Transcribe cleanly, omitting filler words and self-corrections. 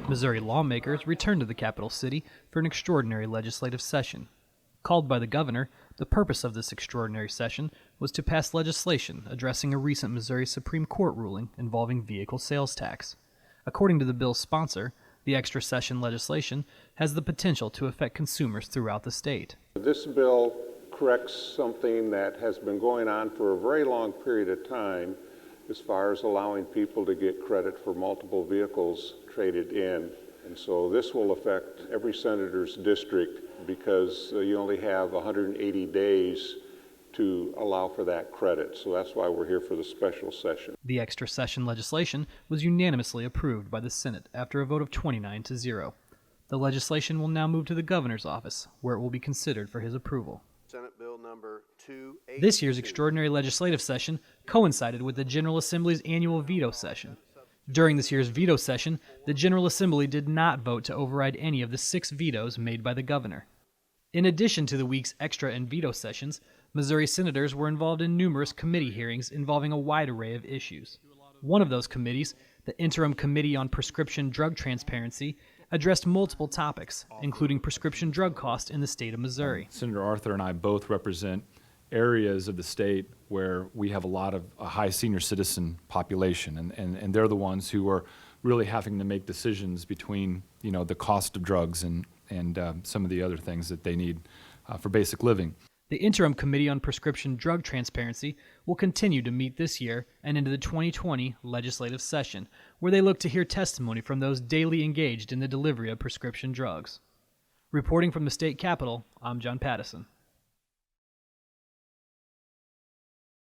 Missouri lawmakers returned to the capital city for an extraordinary legislative session. Called by the governor, the purpose of this extraordinary session was to pass legislation addressing a recent Missouri Supreme Court ruling involving vehicle sales tax. According to the bill's sponsor, the extra session legislation has the potential to affect consumers throughout the state. This bill corrects something that has been going on for a very long period of time as far as allowing people to get credit for multiple vehicles traded in. And so this will affect every senator's district because you only have 180 days to allow for that credit. So that's why we're here for the special session. The extra session legislation was unanimously approved by the Senate after a vote of 29-0. The legislation will now move to the governor's office, where it will be considered for his approval. Senate Bill number 282. This year's extraordinary legislative session coincided with the General Assembly's annual veto session. During this year's veto session, the General Assembly did not vote to override any of the 6 vetoes made by the governor. In addition to the week's extra and veto sessions, Missouri senators were involved in numerous committee hearings involving a wide array of issues. One of those committees, the Interim Committee on Prescription Drug Transparency, addressed multiple topics, including prescription drug costs in the state of Missouri. Senator Arthur and I both represent areas of the state where we have a high senior citizen population, and they're the ones who are really having to make decisions between, the cost of drugs and some of the other things that they need for basic living. The Interim Committee on Prescription Drug Transparency will continue to meet this year and into the 2020 legislative session, where they look to hear testimony from those daily engaged in the delivery of prescription drugs. Reporting from the state capitol, I'm John Pattison.